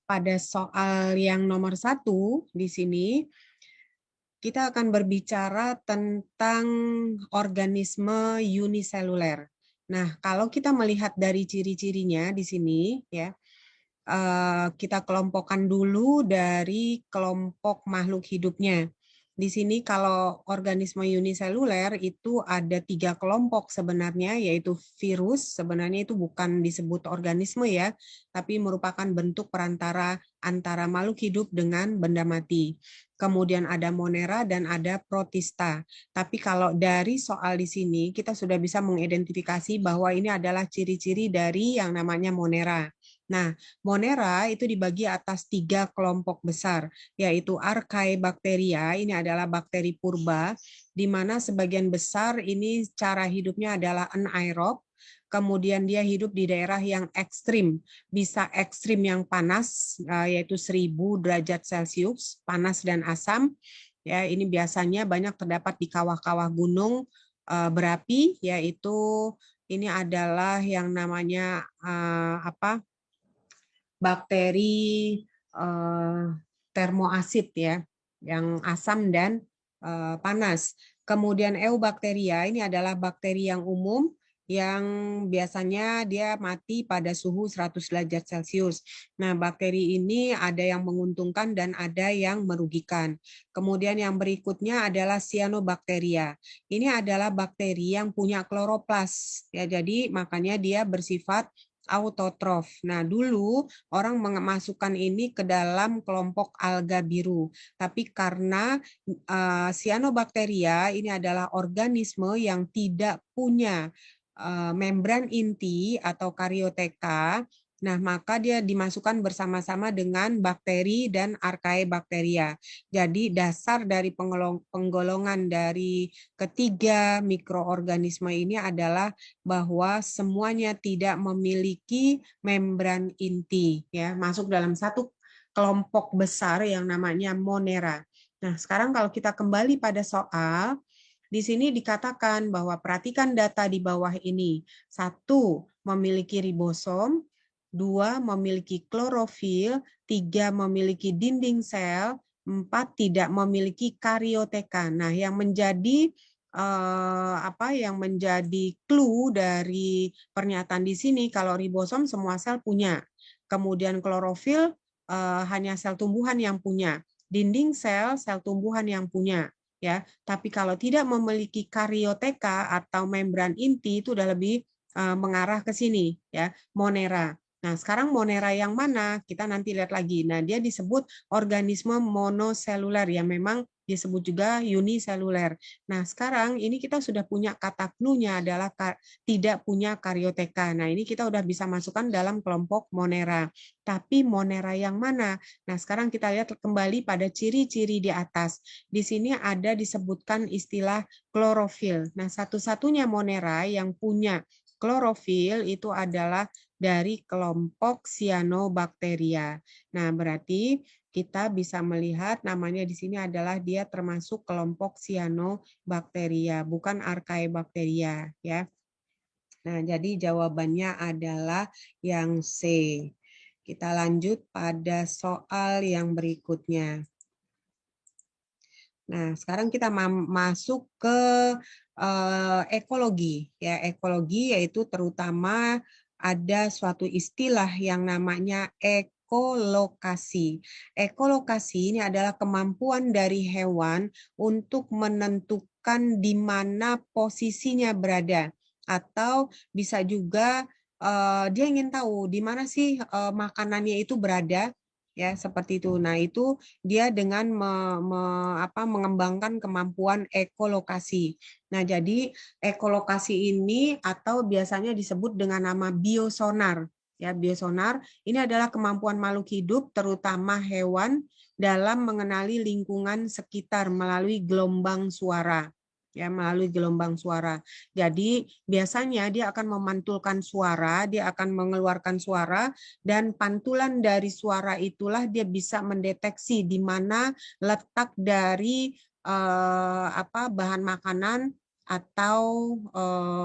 pada soal yang nomor 1 di sini, kita akan berbicara tentang organisme uniseluler. Nah, kalau kita melihat dari ciri-cirinya di sini, ya, kita kelompokkan dulu dari kelompok makhluk hidupnya. Di sini kalau organisme uniseluler itu ada 3 kelompok sebenarnya, yaitu virus. Sebenarnya itu bukan disebut organisme ya, tapi merupakan bentuk perantara antara makhluk hidup dengan benda mati. Kemudian ada monera dan ada protista. Tapi kalau dari soal di sini kita sudah bisa mengidentifikasi bahwa ini adalah ciri-ciri dari yang namanya monera. Nah, monera itu dibagi atas 3 kelompok besar, yaitu Archaebacteria, ini adalah bakteri purba, di mana sebagian besar ini cara hidupnya adalah anaerob, kemudian dia hidup di daerah yang ekstrim, bisa ekstrim yang panas, yaitu 1000 derajat Celcius, panas dan asam. Ya, ini biasanya banyak terdapat di kawah-kawah gunung berapi, yaitu ini adalah yang namanya bakteri termoasid ya, yang asam dan panas. Kemudian Eubacteria ini adalah bakteri yang umum yang biasanya dia mati pada suhu 100 derajat Celcius. Nah, bakteri ini ada yang menguntungkan dan ada yang merugikan. Kemudian yang berikutnya adalah Cyanobacteria. Ini adalah bakteri yang punya kloroplas. Ya, jadi makanya dia bersifat autotrof. Nah, dulu orang memasukkan ini ke dalam kelompok alga biru. Tapi karena cyanobacteria ini adalah organisme yang tidak punya membran inti atau karioteka, nah maka dia dimasukkan bersama-sama dengan bakteri dan archaebacteria. Jadi dasar dari penggolongan dari ketiga mikroorganisme ini adalah bahwa semuanya tidak memiliki membran inti, ya, masuk dalam satu kelompok besar yang namanya monera. Nah, sekarang kalau kita kembali pada soal, di sini dikatakan bahwa perhatikan data di bawah ini. 1, memiliki ribosom, 2, memiliki klorofil, 3, memiliki dinding sel, 4, tidak memiliki karioteka. Nah, yang menjadi yang menjadi clue dari pernyataan di sini, kalau ribosom semua sel punya. Kemudian klorofil hanya sel tumbuhan yang punya. Dinding sel tumbuhan yang punya. Ya, tapi kalau tidak memiliki karioteka atau membran inti itu udah lebih mengarah ke sini, ya, monera. Nah, sekarang monera yang mana? Kita nanti lihat lagi. Nah, dia disebut organisme monoseluler yang memang disebut juga uniseluler. Nah, sekarang ini kita sudah punya kata clue-nya adalah tidak punya karioteka. Nah, ini kita udah bisa masukkan dalam kelompok monera. Tapi monera yang mana? Nah, sekarang kita lihat kembali pada ciri-ciri di atas. Di sini ada disebutkan istilah klorofil. Nah, satu-satunya monera yang punya klorofil itu adalah dari kelompok Cyanobacteria. Nah, berarti kita bisa melihat namanya di sini adalah dia termasuk kelompok Cyanobacteria, bukan Archaebacteria, ya. Nah, jadi jawabannya adalah yang C. Kita lanjut pada soal yang berikutnya. Nah, sekarang kita masuk ke ekologi. Ya, ekologi yaitu terutama ada suatu istilah yang namanya ekolokasi. Ekolokasi ini adalah kemampuan dari hewan untuk menentukan di mana posisinya berada. Atau bisa juga dia ingin tahu di mana sih makanannya itu berada, ya seperti itu. Nah, itu dia dengan mengembangkan kemampuan ekolokasi. Nah, jadi ekolokasi ini atau biasanya disebut dengan nama biosonar. Ya, biosonar ini adalah kemampuan makhluk hidup terutama hewan dalam mengenali lingkungan sekitar melalui gelombang suara. Ya, melalui gelombang suara. Jadi, biasanya dia akan memantulkan suara, dia akan mengeluarkan suara, dan pantulan dari suara itulah dia bisa mendeteksi di mana letak dari bahan makanan atau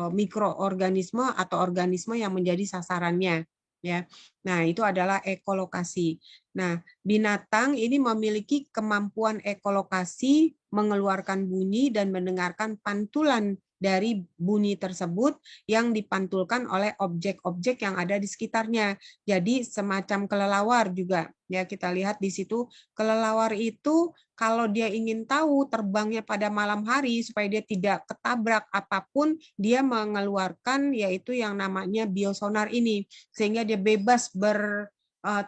mikroorganisme atau organisme yang menjadi sasarannya. ya. Nah, itu adalah ekolokasi. Nah, binatang ini memiliki kemampuan ekolokasi, mengeluarkan bunyi dan mendengarkan pantulan dari bunyi tersebut yang dipantulkan oleh objek-objek yang ada di sekitarnya. Jadi semacam kelelawar juga. Ya, kita lihat di situ kelelawar itu kalau dia ingin tahu terbangnya pada malam hari supaya dia tidak ketabrak apapun, dia mengeluarkan yaitu yang namanya biosonar ini sehingga dia bebas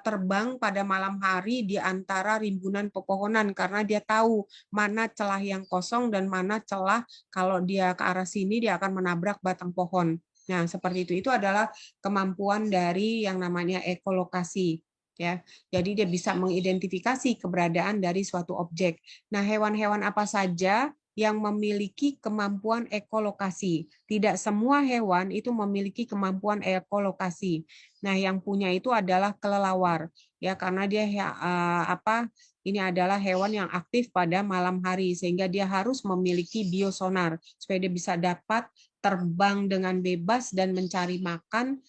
terbang pada malam hari di antara rimbunan pepohonan karena dia tahu mana celah yang kosong dan mana celah kalau dia ke arah sini dia akan menabrak batang pohon. Nah, seperti itu. Itu adalah kemampuan dari yang namanya ekolokasi. Ya, jadi dia bisa mengidentifikasi keberadaan dari suatu objek. Nah, hewan-hewan apa saja yang memiliki kemampuan ekolokasi? Tidak semua hewan itu memiliki kemampuan ekolokasi. Nah, yang punya itu adalah kelelawar, ya karena dia ini adalah hewan yang aktif pada malam hari sehingga dia harus memiliki biosonar supaya dia bisa dapat terbang dengan bebas dan mencari makan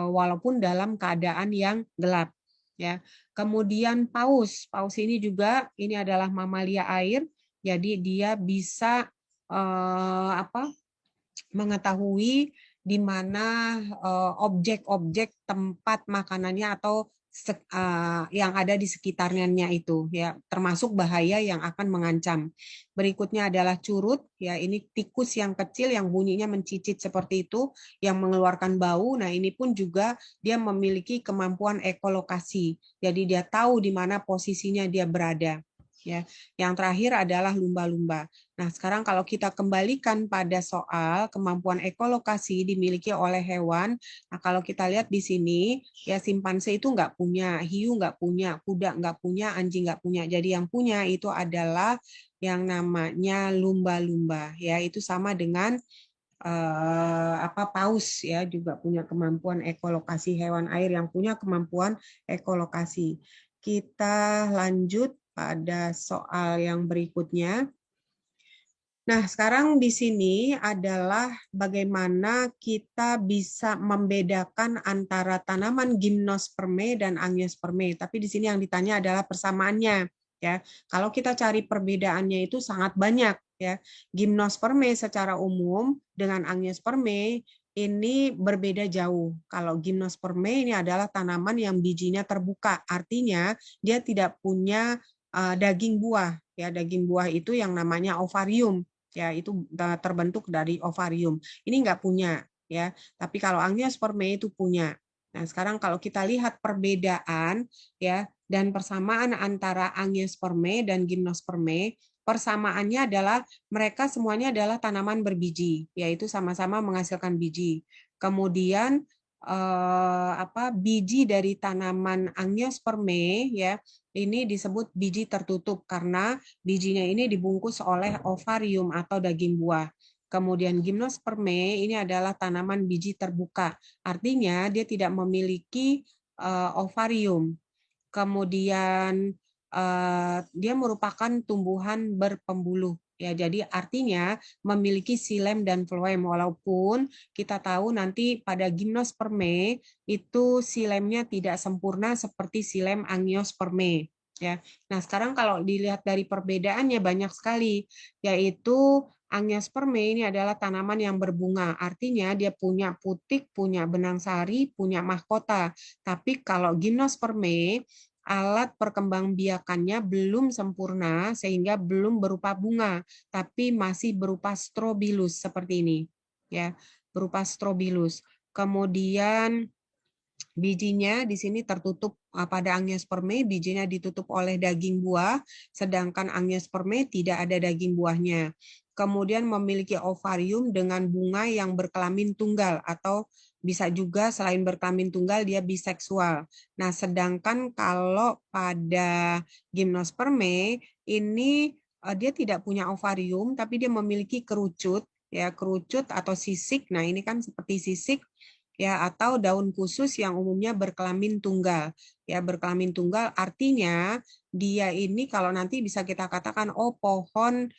walaupun dalam keadaan yang gelap. Ya, kemudian paus, paus ini juga ini adalah mamalia air, jadi dia bisa mengetahui di mana objek-objek tempat makanannya atau yang ada di sekitarnya itu ya termasuk bahaya yang akan mengancam. Berikutnya adalah curut ya ini tikus yang kecil yang bunyinya mencicit seperti itu yang mengeluarkan bau. Nah, ini pun juga dia memiliki kemampuan ekolokasi. Jadi dia tahu di mana posisinya dia berada. Ya, yang terakhir adalah lumba-lumba. Nah, sekarang kalau kita kembalikan pada soal kemampuan ekolokasi dimiliki oleh hewan, nah kalau kita lihat di sini, ya simpanse itu nggak punya, hiu nggak punya, kuda nggak punya, anjing nggak punya. Jadi yang punya itu adalah yang namanya lumba-lumba. Ya, itu sama dengan paus ya juga punya kemampuan ekolokasi, hewan air yang punya kemampuan ekolokasi. Kita lanjut pada soal yang berikutnya. Nah, sekarang di sini adalah bagaimana kita bisa membedakan antara tanaman gimnosperme dan angiosperme. Tapi di sini yang ditanya adalah persamaannya. Ya, kalau kita cari perbedaannya itu sangat banyak. Ya, gimnosperme secara umum dengan angiosperme ini berbeda jauh. Kalau gimnosperme ini adalah tanaman yang bijinya terbuka, artinya dia tidak punya daging buah. Ya, daging buah itu yang namanya ovarium ya itu terbentuk dari ovarium. Ini nggak punya ya, tapi kalau angiosperme itu punya. Nah, sekarang kalau kita lihat perbedaan ya dan persamaan antara angiosperme dan gimnosperme, persamaannya adalah mereka semuanya adalah tanaman berbiji, yaitu sama-sama menghasilkan biji. Kemudian biji dari tanaman angiosperme ya ini disebut biji tertutup karena bijinya ini dibungkus oleh ovarium atau daging buah. Kemudian gimnosperme ini adalah tanaman biji terbuka. Artinya dia tidak memiliki ovarium. Kemudian dia merupakan tumbuhan berpembuluh. Ya, jadi artinya memiliki xilem dan floem walaupun kita tahu nanti pada gimnosperme itu xilemnya tidak sempurna seperti xilem angiosperme ya. Nah, sekarang kalau dilihat dari perbedaannya banyak sekali yaitu angiosperme ini adalah tanaman yang berbunga. Artinya dia punya putik, punya benang sari, punya mahkota. Tapi kalau gimnosperme alat perkembangbiakannya belum sempurna sehingga belum berupa bunga, tapi masih berupa strobilus seperti ini, ya, berupa strobilus. Kemudian bijinya di sini tertutup pada angiosperme, bijinya ditutup oleh daging buah, sedangkan angiosperme tidak ada daging buahnya. Kemudian memiliki ovarium dengan bunga yang berkelamin tunggal atau bisa juga selain berkelamin tunggal dia biseksual. Nah, sedangkan kalau pada gimnosperme ini dia tidak punya ovarium tapi dia memiliki kerucut ya, kerucut atau sisik. Nah, ini kan seperti sisik ya atau daun khusus yang umumnya berkelamin tunggal. Ya, berkelamin tunggal artinya dia ini kalau nanti bisa kita katakan oh pohon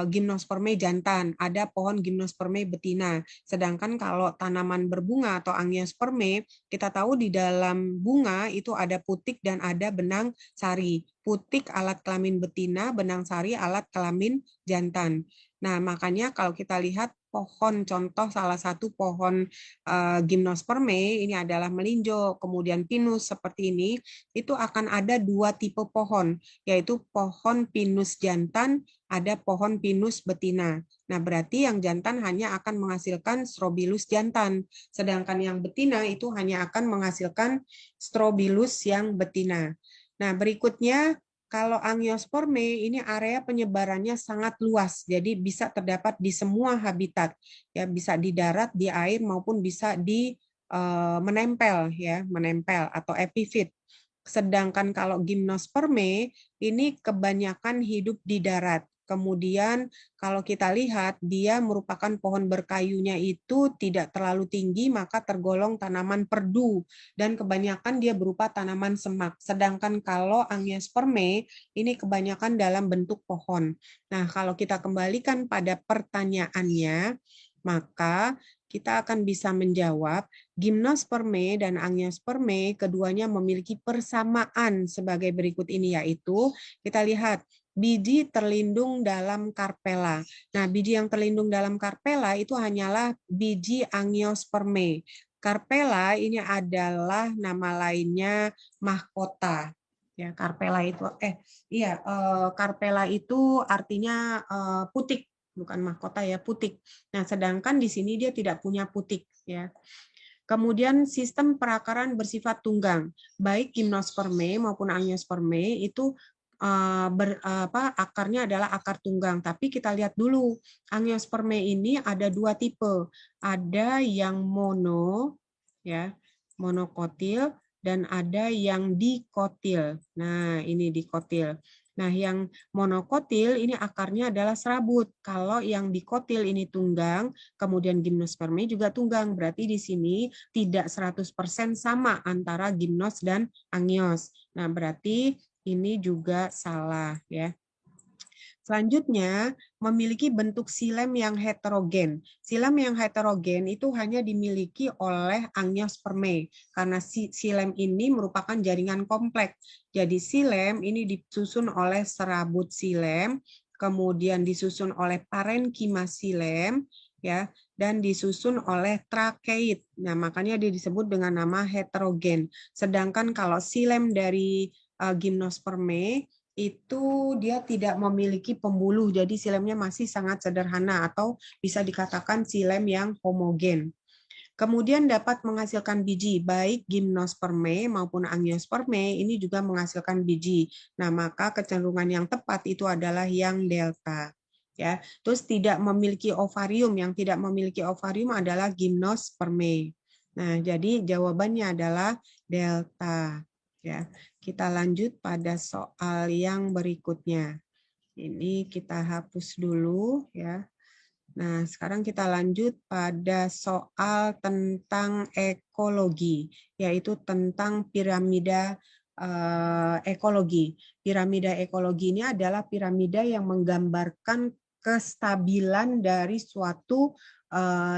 gimnospermae jantan, ada pohon gimnospermae betina. Sedangkan kalau tanaman berbunga atau angiospermae, kita tahu di dalam bunga itu ada putik dan ada benang sari. Putik alat kelamin betina, benang sari alat kelamin jantan. Nah, makanya kalau kita lihat pohon, contoh salah satu pohon gimnospermae ini adalah melinjo, kemudian pinus seperti ini, itu akan ada dua tipe pohon, yaitu pohon pinus jantan, ada pohon pinus betina. Nah, berarti yang jantan hanya akan menghasilkan strobilus jantan, sedangkan yang betina itu hanya akan menghasilkan strobilus yang betina. Nah, berikutnya kalau angiospermae ini area penyebarannya sangat luas, jadi bisa terdapat di semua habitat, ya bisa di darat, di air maupun bisa di menempel, ya menempel atau epifit. Sedangkan kalau gimnospermae ini kebanyakan hidup di darat. Kemudian kalau kita lihat dia merupakan pohon berkayunya itu tidak terlalu tinggi, maka tergolong tanaman perdu dan kebanyakan dia berupa tanaman semak. Sedangkan kalau angiospermae ini kebanyakan dalam bentuk pohon. Nah, kalau kita kembalikan pada pertanyaannya, maka kita akan bisa menjawab gimnospermae dan angiospermae keduanya memiliki persamaan sebagai berikut ini, yaitu kita lihat biji terlindung dalam karpela. Nah, biji yang terlindung dalam karpela itu hanyalah biji angiospermae. Karpela ini adalah nama lainnya mahkota. Ya, karpela itu karpela itu artinya putik, bukan mahkota ya, putik. Nah, sedangkan di sini dia tidak punya putik ya. Kemudian sistem perakaran bersifat tunggang, baik gimnospermae maupun angiospermae itu akarnya adalah akar tunggang. Tapi kita lihat dulu, angiospermae ini ada dua tipe, ada yang mono, ya, monokotil, dan ada yang dikotil. Nah, ini dikotil. Nah, yang monokotil ini akarnya adalah serabut. Kalau yang dikotil ini tunggang, kemudian gimnospermae juga tunggang. Berarti di sini tidak 100% sama antara gimnos dan angios. Nah, berarti ini juga salah ya. Selanjutnya, memiliki bentuk silem yang heterogen. Silem yang heterogen itu hanya dimiliki oleh angiospermae karena silem ini merupakan jaringan kompleks. Jadi silem ini disusun oleh serabut silem, kemudian disusun oleh parenkima silem, ya, dan disusun oleh trakeit. Nah, makanya dia disebut dengan nama heterogen. Sedangkan kalau silem dari gimnospermae itu dia tidak memiliki pembuluh, jadi silemnya masih sangat sederhana atau bisa dikatakan silem yang homogen. Kemudian dapat menghasilkan biji, baik gimnospermae maupun angiospermae ini juga menghasilkan biji. Nah, maka kecenderungan yang tepat itu adalah yang delta. Ya, terus tidak memiliki ovarium, yang tidak memiliki ovarium adalah gimnospermae. Nah, jadi jawabannya adalah delta. Ya, kita lanjut pada soal yang berikutnya. Ini kita hapus dulu ya. Nah, sekarang kita lanjut pada soal tentang ekologi, yaitu tentang piramida ekologi. Piramida ekologi ini adalah piramida yang menggambarkan kestabilan dari suatu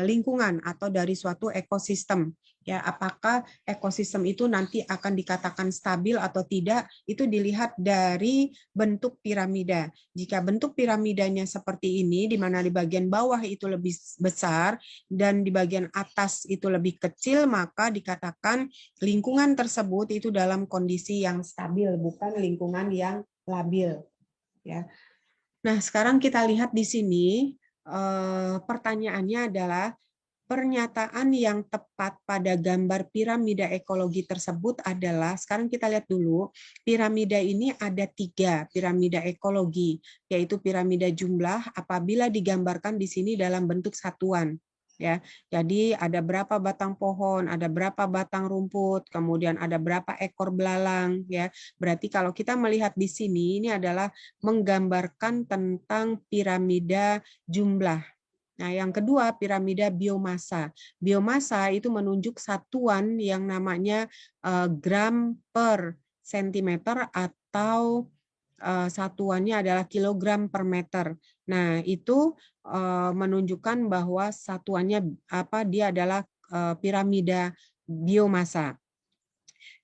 lingkungan atau dari suatu ekosistem. Ya, apakah ekosistem itu nanti akan dikatakan stabil atau tidak, itu dilihat dari bentuk piramida. Jika bentuk piramidanya seperti ini, di mana di bagian bawah itu lebih besar dan di bagian atas itu lebih kecil, maka dikatakan lingkungan tersebut itu dalam kondisi yang stabil, bukan lingkungan yang labil. Ya. Nah, sekarang kita lihat di sini, pertanyaannya adalah, pernyataan yang tepat pada gambar piramida ekologi tersebut adalah, sekarang kita lihat dulu, piramida ini ada 3 piramida ekologi, yaitu piramida jumlah apabila digambarkan di sini dalam bentuk satuan. Ya, jadi ada berapa batang pohon, ada berapa batang rumput, kemudian ada berapa ekor belalang. Ya, berarti kalau kita melihat di sini, ini adalah menggambarkan tentang piramida jumlah. Nah, yang kedua, piramida biomasa. Biomasa itu menunjuk satuan yang namanya gram per sentimeter atau satuannya adalah kilogram per meter. Nah, itu menunjukkan bahwa satuannya dia adalah piramida biomassa.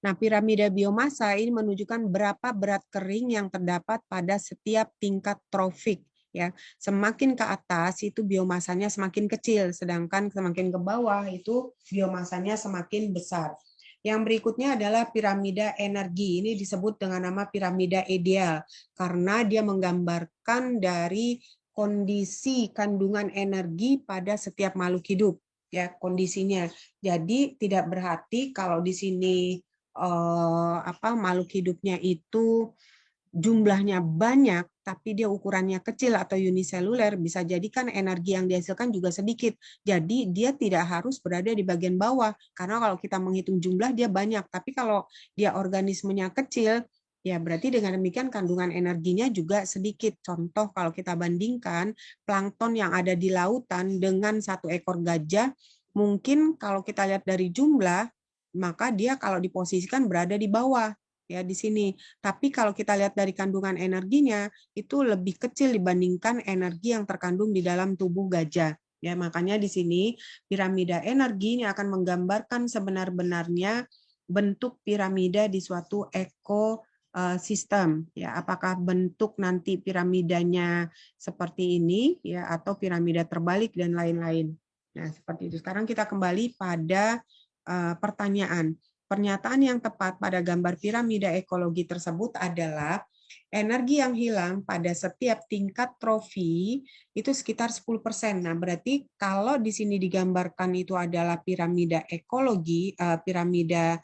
Nah, piramida biomassa ini menunjukkan berapa berat kering yang terdapat pada setiap tingkat trofik. Ya, semakin ke atas itu biomasanya semakin kecil, sedangkan semakin ke bawah itu biomasanya semakin besar. Yang berikutnya adalah piramida energi. Ini disebut dengan nama piramida ideal karena dia menggambarkan dari kondisi kandungan energi pada setiap makhluk hidup, ya kondisinya. Jadi tidak berarti kalau di sini makhluk hidupnya itu jumlahnya banyak, tapi dia ukurannya kecil atau uniseluler, bisa jadi kan energi yang dihasilkan juga sedikit. Jadi dia tidak harus berada di bagian bawah, karena kalau kita menghitung jumlah dia banyak, tapi kalau dia organismenya kecil, ya berarti dengan demikian kandungan energinya juga sedikit. Contoh kalau kita bandingkan plankton yang ada di lautan dengan satu ekor gajah, mungkin kalau kita lihat dari jumlah, maka dia kalau diposisikan berada di bawah ya di sini. Tapi kalau kita lihat dari kandungan energinya itu lebih kecil dibandingkan energi yang terkandung di dalam tubuh gajah. Ya, makanya di sini piramida energi ini akan menggambarkan sebenar-benarnya bentuk piramida di suatu ekosistem. Ya, apakah bentuk nanti piramidanya seperti ini ya atau piramida terbalik dan lain-lain. Nah, seperti itu. Sekarang kita kembali pada pertanyaan. Pernyataan yang tepat pada gambar piramida ekologi tersebut adalah energi yang hilang pada setiap tingkat trofi itu sekitar 10%. Nah, berarti kalau di sini digambarkan itu adalah piramida ekologi, piramida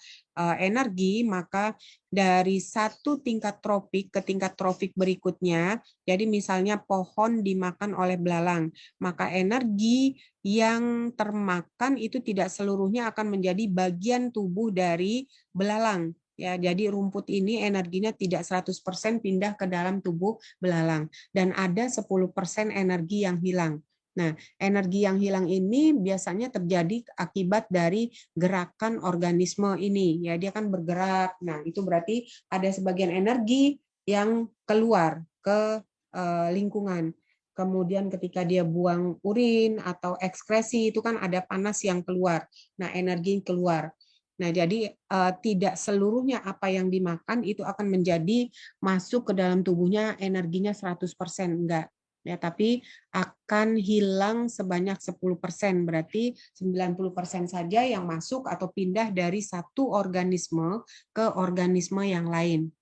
energi, maka dari satu tingkat tropik ke tingkat tropik berikutnya, jadi misalnya pohon dimakan oleh belalang, maka energi yang termakan itu tidak seluruhnya akan menjadi bagian tubuh dari belalang. Ya, jadi rumput ini energinya tidak 100% pindah ke dalam tubuh belalang dan ada 10% energi yang hilang. Nah, energi yang hilang ini biasanya terjadi akibat dari gerakan organisme ini. Ya, dia kan bergerak. Nah, itu berarti ada sebagian energi yang keluar ke lingkungan. Kemudian ketika dia buang urin atau ekskresi itu kan ada panas yang keluar. Nah, energi keluar. Nah, jadi tidak seluruhnya apa yang dimakan itu akan menjadi masuk ke dalam tubuhnya energinya 100%, enggak. Ya, tapi akan hilang sebanyak 10%, berarti 90% saja yang masuk atau pindah dari satu organisme ke organisme yang lain.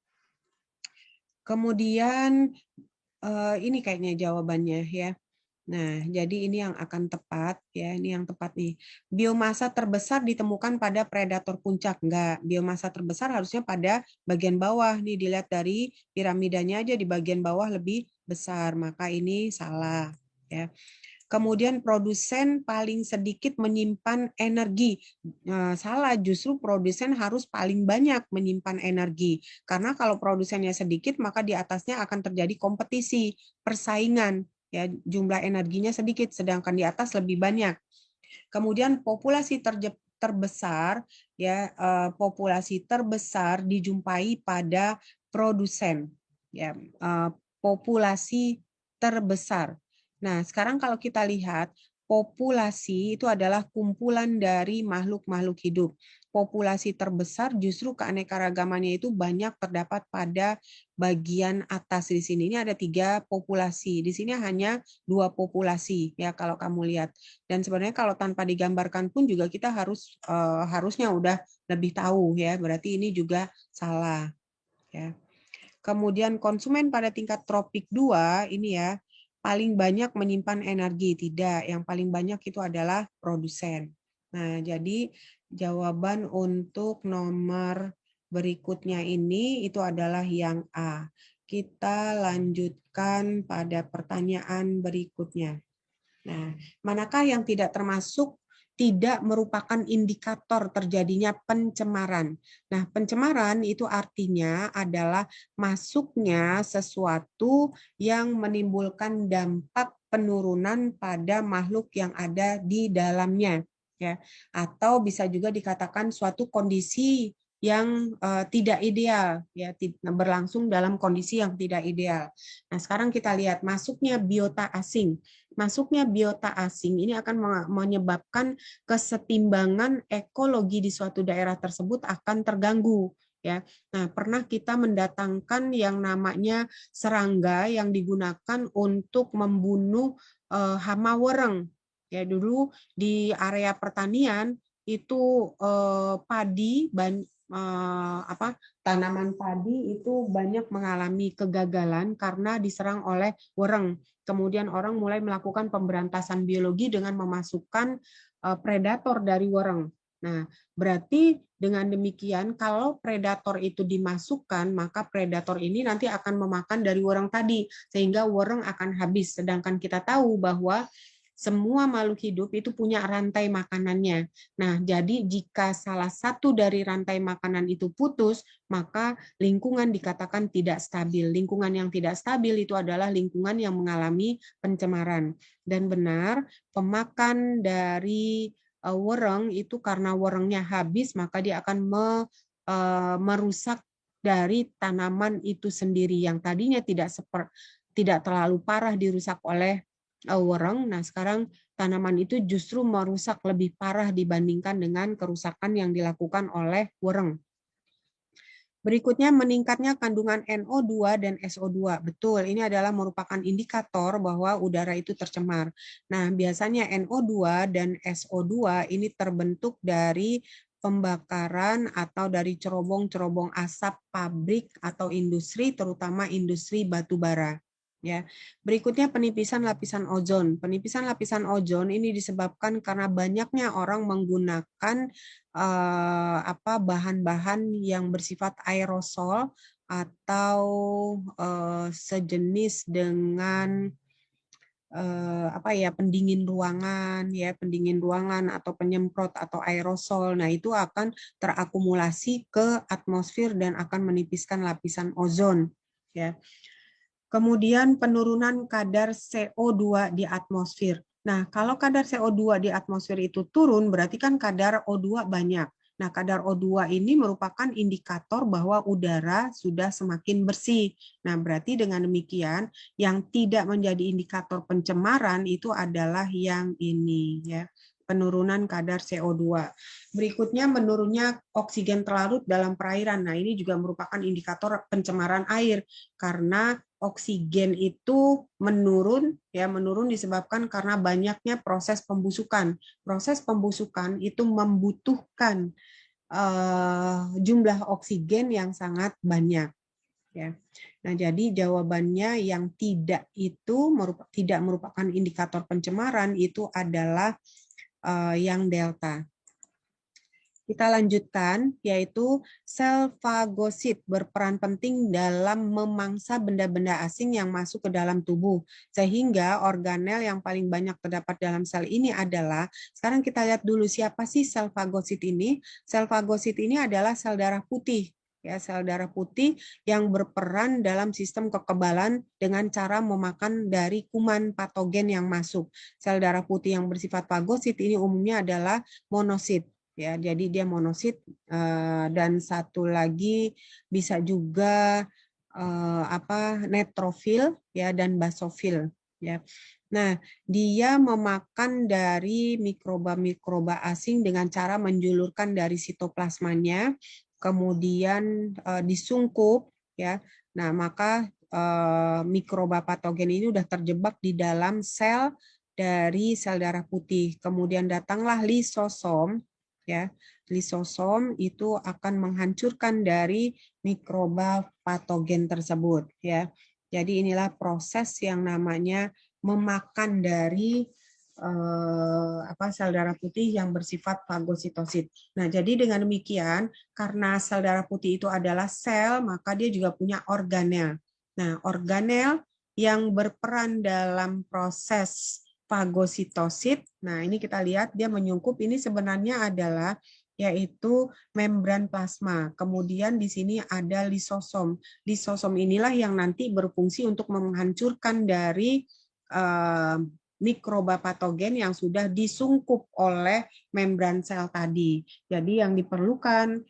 Kemudian ini kayaknya jawabannya ya. Nah, jadi ini yang akan tepat ya, ini yang tepat nih. Biomasa terbesar ditemukan pada predator puncak, enggak. Biomasa terbesar harusnya pada bagian bawah nih, dilihat dari piramidanya aja di bagian bawah lebih besar, maka ini salah ya. Kemudian produsen paling sedikit menyimpan energi. Salah, justru produsen harus paling banyak menyimpan energi. Karena kalau produsennya sedikit, maka di atasnya akan terjadi kompetisi, persaingan. Ya, jumlah energinya sedikit, sedangkan di atas lebih banyak. Kemudian populasi terbesar, ya populasi terbesar dijumpai pada produsen. Ya, populasi terbesar. Nah, sekarang kalau kita lihat, populasi itu adalah kumpulan dari makhluk-makhluk hidup. Populasi terbesar justru keanekaragamannya itu banyak terdapat pada bagian atas di sini. Ini ada 3 populasi. Di sini hanya 2 populasi ya kalau kamu lihat. Dan sebenarnya kalau tanpa digambarkan pun juga kita harusnya udah lebih tahu ya. Berarti ini juga salah ya. Kemudian konsumen pada tingkat tropik 2 ini ya paling banyak menyimpan energi. Tidak, yang paling banyak itu adalah produsen. Nah, jadi jawaban untuk nomor berikutnya ini itu adalah yang A. Kita lanjutkan pada pertanyaan berikutnya. Nah, manakah yang tidak termasuk tidak merupakan indikator terjadinya pencemaran? Nah, pencemaran itu artinya adalah masuknya sesuatu yang menimbulkan dampak penurunan pada makhluk yang ada di dalamnya, ya. Atau bisa juga dikatakan suatu kondisi yang tidak ideal, ya, berlangsung dalam kondisi yang tidak ideal. Nah, sekarang kita lihat masuknya biota asing. Masuknya biota asing ini akan menyebabkan kesetimbangan ekologi di suatu daerah tersebut akan terganggu. Ya, nah pernah kita mendatangkan yang namanya serangga yang digunakan untuk membunuh hama wereng. Ya, dulu di area pertanian itu padi tanaman padi itu banyak mengalami kegagalan karena diserang oleh wereng. Kemudian orang mulai melakukan pemberantasan biologi dengan memasukkan predator dari wereng. Nah, berarti dengan demikian kalau predator itu dimasukkan, maka predator ini nanti akan memakan dari wereng tadi sehingga wereng akan habis. Sedangkan kita tahu bahwa semua makhluk hidup itu punya rantai makanannya. Nah, jadi jika salah satu dari rantai makanan itu putus, maka lingkungan dikatakan tidak stabil. Lingkungan yang tidak stabil itu adalah lingkungan yang mengalami pencemaran. Dan benar, pemakan dari wereng itu karena werengnya habis, maka dia akan merusak dari tanaman itu sendiri yang tadinya tidak terlalu parah dirusak oleh wereng. Nah, sekarang tanaman itu justru merusak lebih parah dibandingkan dengan kerusakan yang dilakukan oleh wereng. Berikutnya meningkatnya kandungan NO2 dan SO2. Betul, ini adalah merupakan indikator bahwa udara itu tercemar. Nah, biasanya NO2 dan SO2 ini terbentuk dari pembakaran atau dari cerobong-cerobong asap pabrik atau industri, terutama industri batu bara. Ya, berikutnya penipisan lapisan ozon. Penipisan lapisan ozon ini disebabkan karena banyaknya orang menggunakan bahan-bahan yang bersifat aerosol atau sejenis dengan pendingin ruangan atau penyemprot atau aerosol. Nah, itu akan terakumulasi ke atmosfer dan akan menipiskan lapisan ozon, ya. Kemudian penurunan kadar CO2 di atmosfer. Nah, kalau kadar CO2 di atmosfer itu turun, berarti kan kadar O2 banyak. Nah, kadar O2 ini merupakan indikator bahwa udara sudah semakin bersih. Nah, berarti dengan demikian, yang tidak menjadi indikator pencemaran itu adalah yang ini, ya, penurunan kadar CO2. Berikutnya menurunnya oksigen terlarut dalam perairan. Nah, ini juga merupakan indikator pencemaran air karena oksigen itu menurun disebabkan karena banyaknya proses pembusukan. Proses pembusukan itu membutuhkan jumlah oksigen yang sangat banyak, ya. Nah, jadi jawabannya yang tidak merupakan indikator pencemaran itu adalah yang delta. Kita lanjutkan, yaitu sel fagosit berperan penting dalam memangsa benda-benda asing yang masuk ke dalam tubuh. Sehingga organel yang paling banyak terdapat dalam sel ini adalah, sekarang kita lihat dulu siapa sih sel fagosit ini. Sel fagosit ini adalah sel darah putih. Ya, sel darah putih yang berperan dalam sistem kekebalan dengan cara memakan dari kuman patogen yang masuk. Sel darah putih yang bersifat fagosit ini umumnya adalah monosit. Ya, jadi dia monosit dan satu lagi bisa juga neutrofil, ya, dan basofil, ya. Nah, dia memakan dari mikroba-mikroba asing dengan cara menjulurkan dari sitoplasmanya, kemudian disungkup, ya. Nah, maka mikroba patogen ini sudah terjebak di dalam sel dari sel darah putih. Kemudian datanglah lisosom, ya. Lisosom itu akan menghancurkan dari mikroba patogen tersebut, ya. Jadi inilah proses yang namanya memakan dari sel darah putih yang bersifat fagositosit. Nah, jadi dengan demikian karena sel darah putih itu adalah sel, maka dia juga punya organel. Nah, organel yang berperan dalam proses fagositosit. Nah, ini kita lihat dia menyungkup, ini sebenarnya adalah yaitu membran plasma. Kemudian di sini ada lisosom. Lisosom inilah yang nanti berfungsi untuk menghancurkan dari mikroba patogen yang sudah disungkup oleh membran sel tadi. Jadi yang diperlukan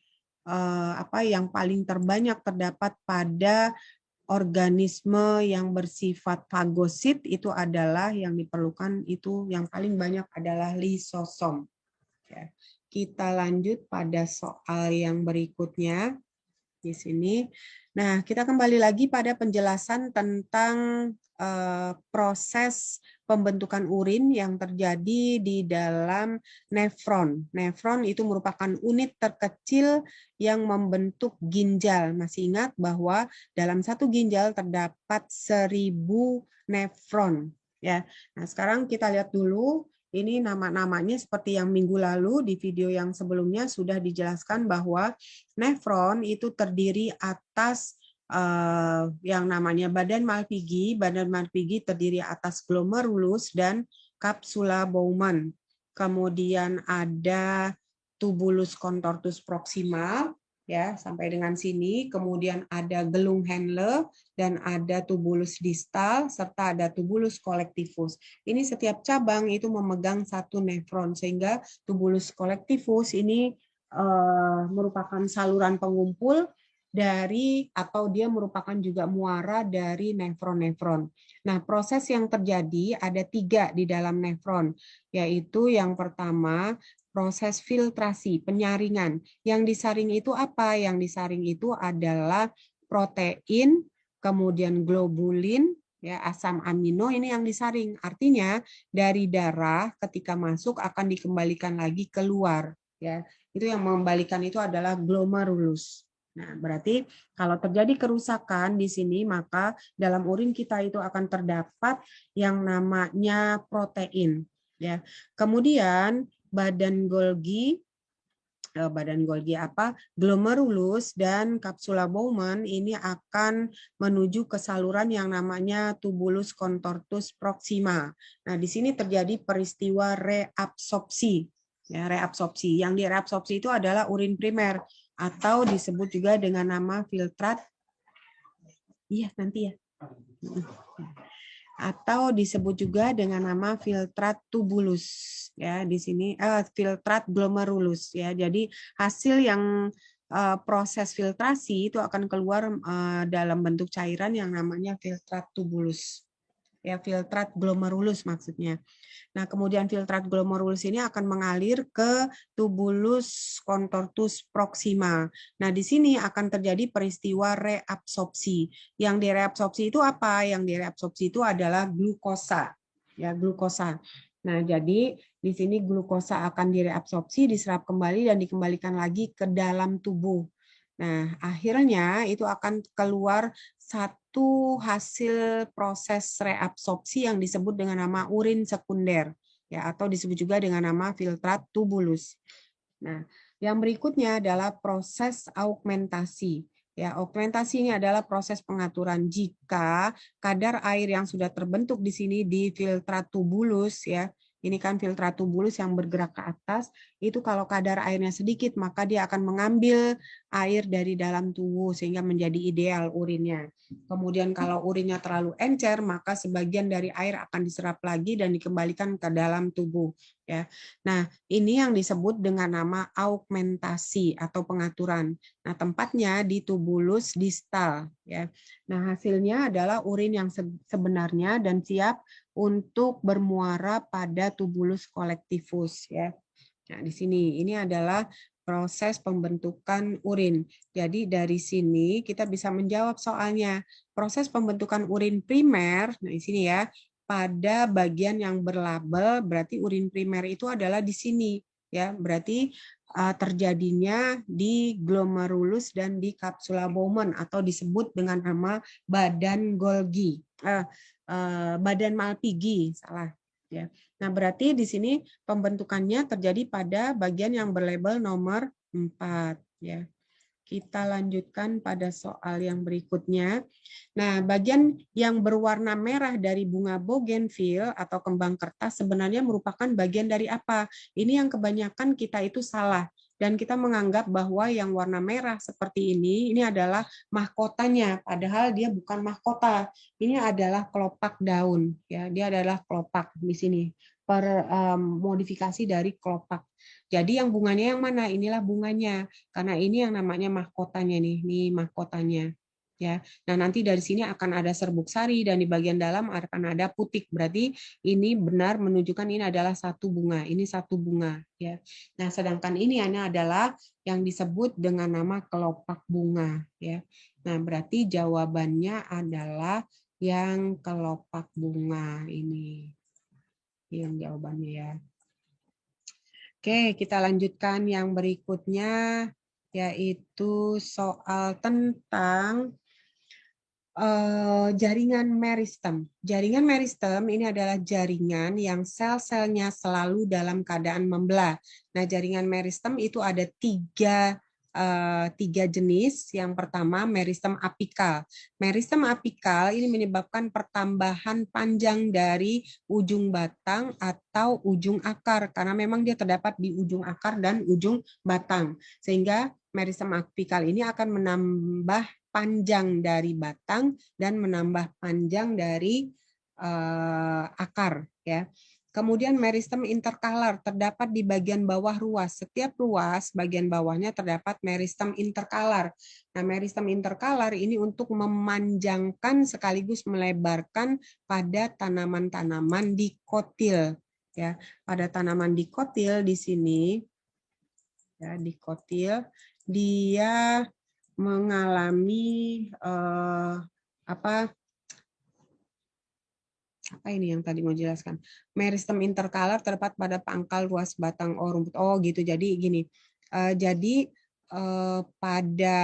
yang paling terbanyak terdapat pada organisme yang bersifat fagosit itu adalah yang diperlukan itu yang paling banyak adalah lisosom. Ya. Kita lanjut pada soal yang berikutnya di sini. Nah, kita kembali lagi pada penjelasan tentang proses pembentukan urin yang terjadi di dalam nefron. Nefron itu merupakan unit terkecil yang membentuk ginjal. Masih ingat bahwa dalam satu ginjal terdapat 1000 nefron. Ya. Nah, sekarang kita lihat dulu. Ini nama-namanya seperti yang minggu lalu di video yang sebelumnya sudah dijelaskan bahwa nefron itu terdiri atas yang namanya badan Malpighi. Badan Malpighi terdiri atas glomerulus dan kapsula Bowman. Kemudian ada tubulus contortus proximal, ya sampai dengan sini. Kemudian ada gelung Henle dan ada tubulus distal serta ada tubulus collectivus. Ini setiap cabang itu memegang satu nefron sehingga tubulus collectivus ini merupakan saluran pengumpul dari atau dia merupakan juga muara dari nefron-nefron. Nah, proses yang terjadi ada 3 di dalam nefron, yaitu yang pertama proses filtrasi, penyaringan. Yang disaring itu apa? Yang disaring itu adalah protein, kemudian globulin, ya asam amino ini yang disaring. Artinya dari darah ketika masuk akan dikembalikan lagi keluar, ya. Itu yang mengembalikan itu adalah glomerulus. Nah, berarti kalau terjadi kerusakan di sini, maka dalam urin kita itu akan terdapat yang namanya protein. Ya. Kemudian badan Golgi glomerulus dan kapsula Bowman ini akan menuju ke saluran yang namanya tubulus contortus proxima. Nah, di sini terjadi peristiwa reabsorpsi. Ya, reabsorpsi. Yang direabsorpsi itu adalah urin primer atau disebut juga dengan nama filtrat. Iya, nanti ya. Atau disebut juga dengan nama filtrat tubulus, ya di sini filtrat glomerulus, ya. Jadi hasil yang proses filtrasi itu akan keluar dalam bentuk cairan yang namanya filtrat tubulus, ya filtrat glomerulus maksudnya. Nah, kemudian filtrat glomerulus ini akan mengalir ke tubulus contortus proxima. Nah, di sini akan terjadi peristiwa reabsorpsi. Yang direabsorpsi itu apa? Yang direabsorpsi itu adalah glukosa. Ya, glukosa. Nah, jadi di sini glukosa akan direabsorpsi, diserap kembali dan dikembalikan lagi ke dalam tubuh. Nah, akhirnya itu akan keluar satu hasil proses reabsorpsi yang disebut dengan nama urin sekunder, ya, atau disebut juga dengan nama filtrat tubulus. Nah, yang berikutnya adalah proses augmentasi. Ya, augmentasi ini adalah proses pengaturan jika kadar air yang sudah terbentuk di sini di filtrat tubulus, ya, ini kan filtrat tubulus yang bergerak ke atas, itu kalau kadar airnya sedikit, maka dia akan mengambil air dari dalam tubuh sehingga menjadi ideal urinnya. Kemudian kalau urinnya terlalu encer, maka sebagian dari air akan diserap lagi dan dikembalikan ke dalam tubuh. Ya. Nah, ini yang disebut dengan nama augmentasi atau pengaturan. Nah, tempatnya di tubulus distal. Ya. Nah, hasilnya adalah urin yang sebenarnya dan siap untuk bermuara pada tubulus collectivus. Ya. Nah, di sini ini adalah proses pembentukan urin. Jadi dari sini kita bisa menjawab soalnya. Proses pembentukan urin primer, nah di sini ya, pada bagian yang berlabel berarti urin primer itu adalah di sini, ya. Berarti terjadinya di glomerulus dan di kapsula Bowman atau disebut dengan nama badan Golgi, badan Malpighi, salah. Ya. Nah, berarti di sini pembentukannya terjadi pada bagian yang berlabel nomor 4. Ya. Kita lanjutkan pada soal yang berikutnya. Nah, bagian yang berwarna merah dari bunga bougainville atau kembang kertas sebenarnya merupakan bagian dari apa? Ini yang kebanyakan kita itu salah. Dan kita menganggap bahwa yang warna merah seperti ini adalah mahkotanya, padahal dia bukan mahkota. Ini adalah kelopak daun, ya. Dia adalah kelopak di sini. modifikasi dari kelopak. Jadi yang bunganya yang mana? Inilah bunganya. Karena ini yang namanya mahkotanya nih. Nih mahkotanya. Ya. Nah, nanti dari sini akan ada serbuk sari dan di bagian dalam akan ada putik. Berarti ini benar menunjukkan ini adalah satu bunga. Ini satu bunga, ya. Nah, sedangkan ini adalah yang disebut dengan nama kelopak bunga, ya. Nah, berarti jawabannya adalah yang kelopak bunga ini. Yang jawabannya ya. Oke, kita lanjutkan yang berikutnya, yaitu soal tentang jaringan meristem. Jaringan meristem ini adalah jaringan yang sel-selnya selalu dalam keadaan membelah. Nah, jaringan meristem itu ada tiga jenis. Yang pertama, meristem apikal. Meristem apikal ini menyebabkan pertambahan panjang dari ujung batang atau ujung akar, karena memang dia terdapat di ujung akar dan ujung batang. Sehingga meristem apikal ini akan menambah panjang dari batang dan menambah panjang dari akar, ya. Kemudian meristem interkalar terdapat di bagian bawah ruas. Setiap ruas bagian bawahnya terdapat meristem interkalar. Nah, meristem interkalar ini untuk memanjangkan sekaligus melebarkan pada tanaman-tanaman dikotil, ya. Pada tanaman dikotil di sini, ya, dikotil dia mengalami apa ini yang tadi mau jelaskan. Meristem interkalar terdapat pada pangkal ruas batang rumput. Oh gitu. Jadi gini. Jadi pada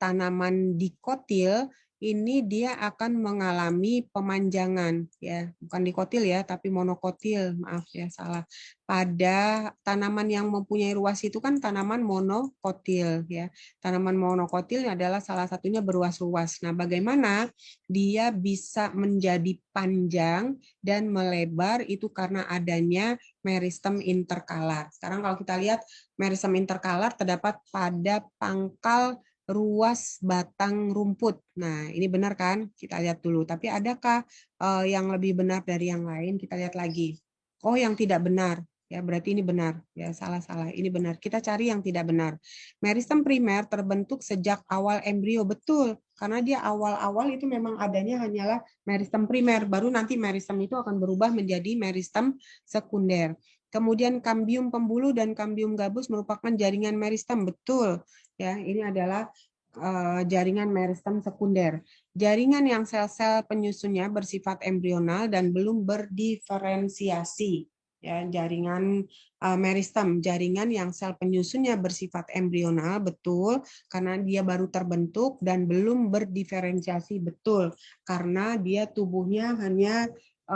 tanaman dikotil ini dia akan mengalami pemanjangan, ya, bukan dikotil ya, tapi monokotil, maaf ya salah. Pada tanaman yang mempunyai ruas itu kan tanaman monokotil, ya. Tanaman monokotil adalah salah satunya beruas-ruas. Nah, bagaimana dia bisa menjadi panjang dan melebar itu karena adanya meristem interkalar. Sekarang kalau kita lihat meristem interkalar terdapat pada pangkal ruas batang rumput. Nah, ini benar kan? Kita lihat dulu. Tapi adakah yang lebih benar dari yang lain? Kita lihat lagi. Oh, yang tidak benar. Ya, berarti ini benar. Ya, salah-salah. Ini benar. Kita cari yang tidak benar. Meristem primer terbentuk sejak awal embrio. Betul. Karena dia awal-awal itu memang adanya hanyalah meristem primer. Baru nanti meristem itu akan berubah menjadi meristem sekunder. Kemudian kambium pembuluh dan kambium gabus merupakan jaringan meristem. Betul. Ya, ini adalah jaringan meristem sekunder. Jaringan yang sel-sel penyusunnya bersifat embrional dan belum berdiferensiasi. Ya, jaringan meristem, jaringan yang sel penyusunnya bersifat embrional, betul, karena dia baru terbentuk dan belum berdiferensiasi, betul, karena dia tubuhnya hanya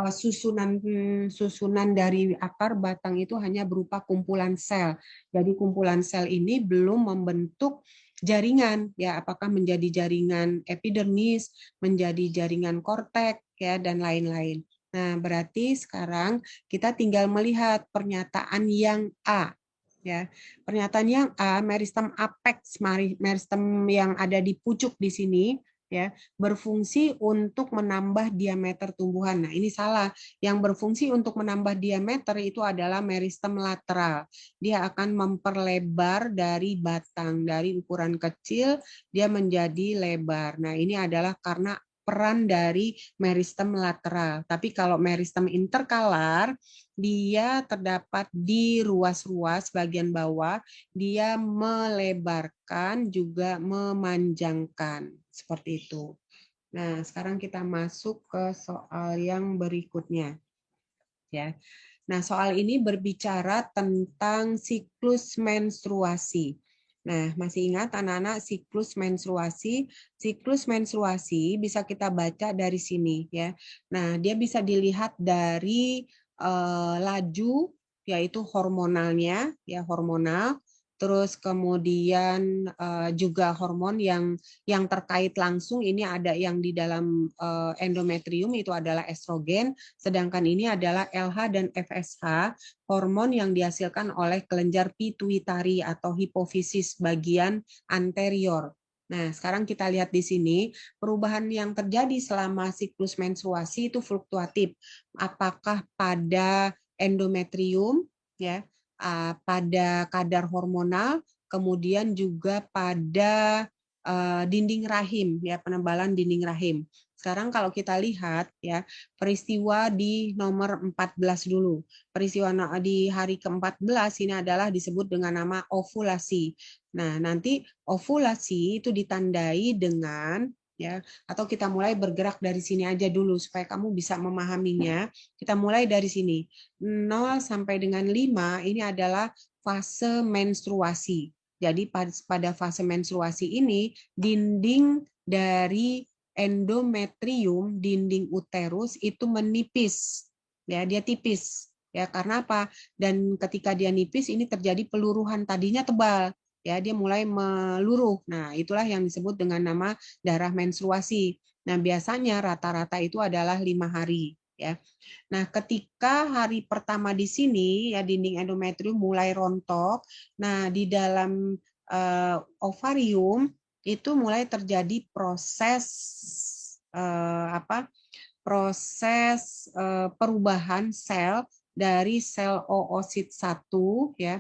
susunan dari akar batang itu hanya berupa kumpulan sel. Jadi kumpulan sel ini belum membentuk jaringan, ya, apakah menjadi jaringan epidermis, menjadi jaringan korteks, ya, dan lain-lain. Nah, berarti sekarang kita tinggal melihat pernyataan yang A. Ya, pernyataan yang A, meristem apex, meristem yang ada di pucuk di sini, ya, berfungsi untuk menambah diameter tumbuhan. Nah, ini salah. Yang berfungsi untuk menambah diameter itu adalah meristem lateral. Dia akan memperlebar dari batang, dari ukuran kecil dia menjadi lebar. Nah, ini adalah karena peran dari meristem lateral. Tapi kalau meristem interkalar, dia terdapat di ruas-ruas bagian bawah, dia melebarkan juga memanjangkan. Seperti itu. Nah, sekarang kita masuk ke soal yang berikutnya. Ya. Nah, soal ini berbicara tentang siklus menstruasi. Nah, masih ingat anak-anak siklus menstruasi? Siklus menstruasi bisa kita baca dari sini ya. Nah, dia bisa dilihat dari laju yaitu hormonalnya ya, hormonal. Terus kemudian juga hormon yang terkait langsung ini ada yang di dalam endometrium itu adalah estrogen, sedangkan ini adalah LH dan FSH, hormon yang dihasilkan oleh kelenjar pituitari atau hipofisis bagian anterior. Nah, sekarang kita lihat di sini, perubahan yang terjadi selama siklus menstruasi itu fluktuatif. Apakah pada endometrium, ya, pada kadar hormonal, kemudian juga pada dinding rahim, ya, penebalan dinding rahim. Sekarang kalau kita lihat, ya, peristiwa di nomor 14 dulu. Peristiwa di hari ke-14 ini adalah disebut dengan nama ovulasi. Nah, nanti ovulasi itu ditandai dengan, ya, atau kita mulai bergerak dari sini aja dulu supaya kamu bisa memahaminya. Kita mulai dari sini. 0 sampai dengan 5 ini adalah fase menstruasi. Jadi pada fase menstruasi ini dinding dari endometrium, dinding uterus itu menipis. Ya, dia tipis. Ya, karena apa? Dan ketika dia nipis ini terjadi peluruhan, tadinya tebal. Ya, dia mulai meluruh. Nah, itulah yang disebut dengan nama darah menstruasi. Nah, biasanya rata-rata itu adalah 5 hari, ya. Nah, ketika hari pertama di sini, ya, dinding endometrium mulai rontok. Nah, di dalam ovarium itu mulai terjadi proses proses perubahan sel dari sel oosit 1, ya.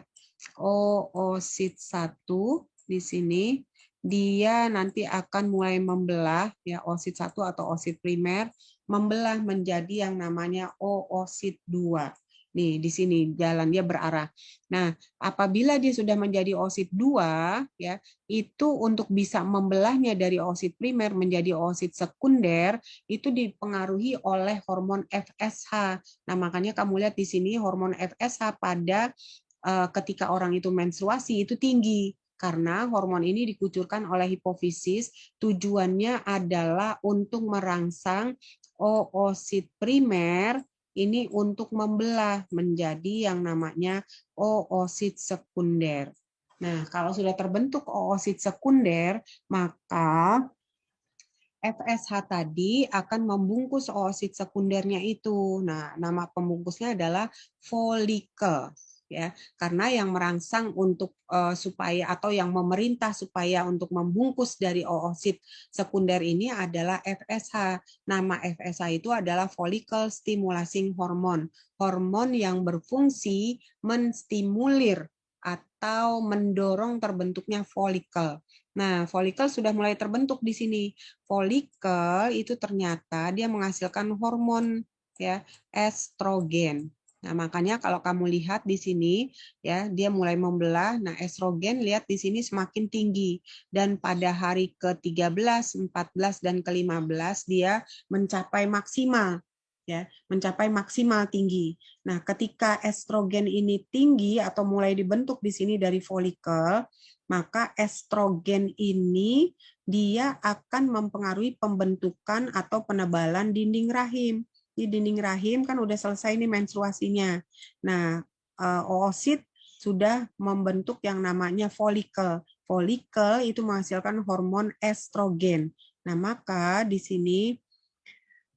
Oosit 1 di sini dia nanti akan mulai membelah, ya, oosit 1 atau oosit primer membelah menjadi yang namanya oosit 2. Nih, di sini jalan dia berarah. Nah, apabila dia sudah menjadi oosit 2, ya, itu untuk bisa membelahnya dari oosit primer menjadi oosit sekunder itu dipengaruhi oleh hormon FSH. Nah, makanya kamu lihat di sini hormon FSH pada ketika orang itu menstruasi itu tinggi karena hormon ini dikucurkan oleh hipofisis, tujuannya adalah untuk merangsang oosit primer ini untuk membelah menjadi yang namanya oosit sekunder. Nah, kalau sudah terbentuk oosit sekunder, maka FSH tadi akan membungkus oosit sekundernya itu. Nah, nama pembungkusnya adalah folikel, ya, karena yang merangsang untuk supaya atau yang memerintah supaya untuk membungkus dari oosit sekunder ini adalah FSH. Nama FSH itu adalah follicle stimulating hormone, hormon yang berfungsi menstimulir atau mendorong terbentuknya folikel. Nah, folikel sudah mulai terbentuk di sini. Folikel itu ternyata dia menghasilkan hormon, ya, estrogen. Nah, makanya kalau kamu lihat di sini, ya, dia mulai membelah. Nah, estrogen lihat di sini semakin tinggi dan pada hari ke-13, 14 dan ke-15 dia mencapai maksimal, ya, mencapai maksimal tinggi. Nah, ketika estrogen ini tinggi atau mulai dibentuk di sini dari folikel, maka estrogen ini dia akan mempengaruhi pembentukan atau penebalan dinding rahim. Di dinding rahim kan udah selesai nih menstruasinya. Nah, oosit sudah membentuk yang namanya folikel. Folikel itu menghasilkan hormon estrogen. Nah, maka di sini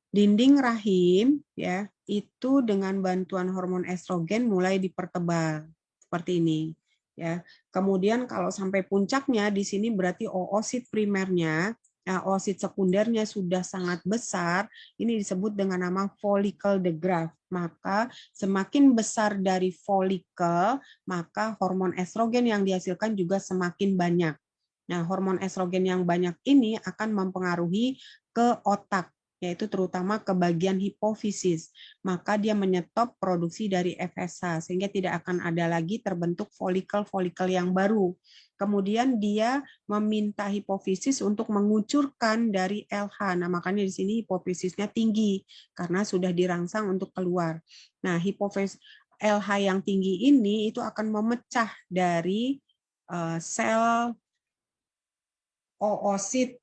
dinding rahim, ya, itu dengan bantuan hormon estrogen mulai dipertebal seperti ini, ya. Kemudian kalau sampai puncaknya di sini berarti oosit primernya, nah, oosit sekundernya sudah sangat besar, ini disebut dengan nama follicle de Graaff. Maka semakin besar dari folikel, maka hormon estrogen yang dihasilkan juga semakin banyak. Nah, hormon estrogen yang banyak ini akan mempengaruhi ke otak, yaitu terutama ke bagian hipofisis. Maka dia menyetop produksi dari FSH, sehingga tidak akan ada lagi terbentuk folikel-folikel yang baru. Kemudian dia meminta hipofisis untuk mengucurkan dari LH. Nah, makanya di sini hipofisisnya tinggi, karena sudah dirangsang untuk keluar. Nah, hipofisis LH yang tinggi ini itu akan memecah dari sel oosit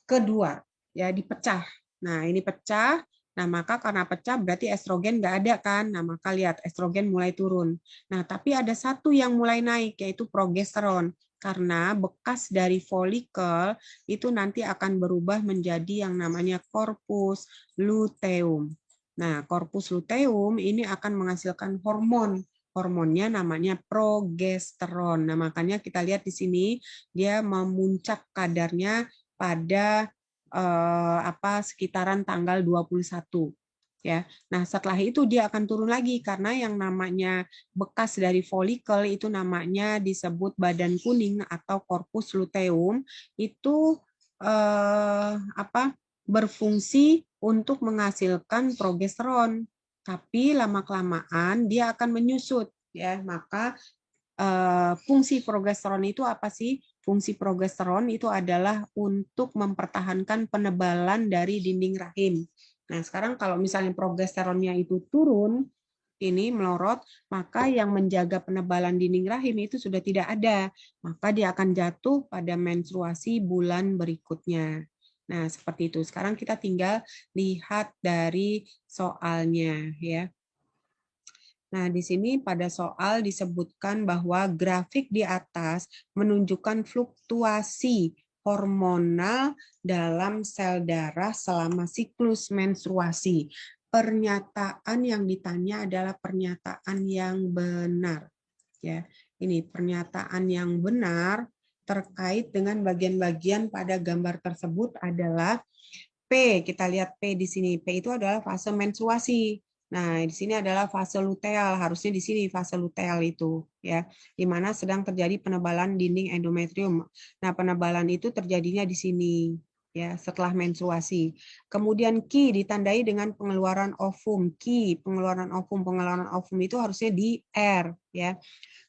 kedua, ya, dipecah. Nah, ini pecah. Nah, maka karena pecah berarti estrogen nggak ada kan. Nah, maka lihat estrogen mulai turun. Nah, tapi ada satu yang mulai naik yaitu progesteron. Karena bekas dari folikel itu nanti akan berubah menjadi yang namanya corpus luteum. Nah, corpus luteum ini akan menghasilkan hormon. Hormonnya namanya progesteron. Nah, makanya kita lihat di sini dia memuncak kadarnya pada sekitaran tanggal 21. Ya. Nah, setelah itu dia akan turun lagi karena yang namanya bekas dari folikel itu namanya disebut badan kuning atau corpus luteum itu berfungsi untuk menghasilkan progesteron. Tapi lama-kelamaan dia akan menyusut ya. Maka fungsi progesteron itu apa sih? Fungsi progesteron itu adalah untuk mempertahankan penebalan dari dinding rahim. Nah, sekarang kalau misalnya progesteronnya itu turun, ini melorot, maka yang menjaga penebalan dinding rahim itu sudah tidak ada. Maka dia akan jatuh pada menstruasi bulan berikutnya. Nah, seperti itu. Sekarang kita tinggal lihat dari soalnya ya. Nah, di sini pada soal disebutkan bahwa grafik di atas menunjukkan fluktuasi hormonal dalam sel darah selama siklus menstruasi. Pernyataan yang ditanya adalah pernyataan yang benar. Ya, ini pernyataan yang benar terkait dengan bagian-bagian pada gambar tersebut adalah P. Kita lihat P di sini. P itu adalah fase menstruasi. Nah, di sini adalah fase luteal, harusnya di sini fase luteal itu ya, di mana sedang terjadi penebalan dinding endometrium. Nah, penebalan itu terjadinya di sini ya, setelah menstruasi. Kemudian Q ditandai dengan pengeluaran ovum. Q, pengeluaran ovum itu harusnya di R ya.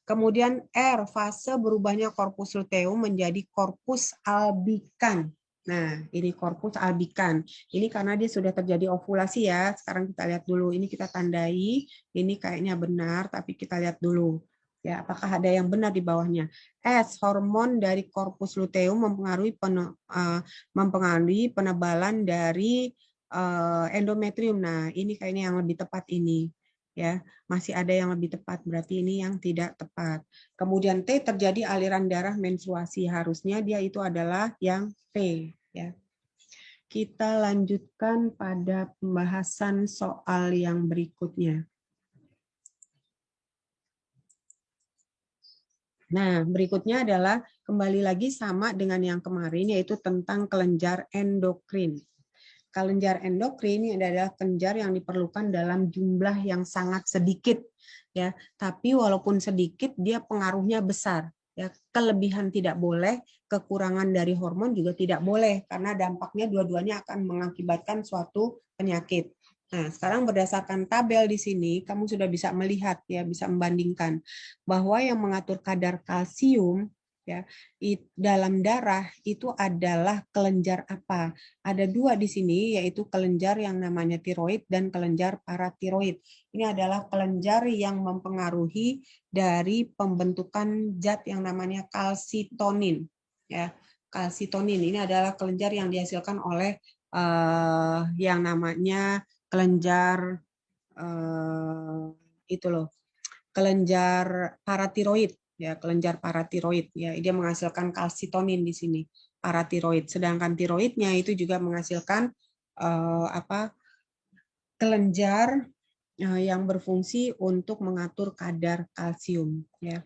Kemudian R, fase berubahnya korpus luteum menjadi korpus albikan. Nah, ini korpus albikan. Ini karena dia sudah terjadi ovulasi ya. Sekarang kita lihat dulu. Ini kita tandai. Ini kayaknya benar, tapi kita lihat dulu. Ya, apakah ada yang benar di bawahnya? S, hormon dari korpus luteum mempengaruhi penebalan dari endometrium. Nah, ini kayaknya yang lebih tepat ini. Ya, masih ada yang lebih tepat, berarti ini yang tidak tepat. Kemudian T, terjadi aliran darah menstruasi, harusnya dia itu adalah yang P ya. Kita lanjutkan pada pembahasan soal yang berikutnya. Nah, berikutnya adalah kembali lagi sama dengan yang kemarin, yaitu tentang kelenjar endokrin. Kelenjar endokrin ini adalah kelenjar yang diperlukan dalam jumlah yang sangat sedikit ya, tapi walaupun sedikit dia pengaruhnya besar ya. Kelebihan tidak boleh, kekurangan dari hormon juga tidak boleh karena dampaknya dua-duanya akan mengakibatkan suatu penyakit. Nah, sekarang berdasarkan tabel di sini kamu sudah bisa melihat ya, bisa membandingkan bahwa yang mengatur kadar kalsium ya dalam darah itu adalah kelenjar apa? Ada dua di sini, yaitu kelenjar yang namanya tiroid dan kelenjar paratiroid. Ini adalah kelenjar yang mempengaruhi dari pembentukan zat yang namanya kalsitonin. Ya, kalsitonin ini adalah kelenjar yang dihasilkan oleh yang namanya kelenjar itu loh, kelenjar paratiroid ya, kelenjar paratiroid ya, dia menghasilkan kalsitonin di sini paratiroid, sedangkan tiroidnya itu juga menghasilkan kelenjar yang berfungsi untuk mengatur kadar kalsium ya.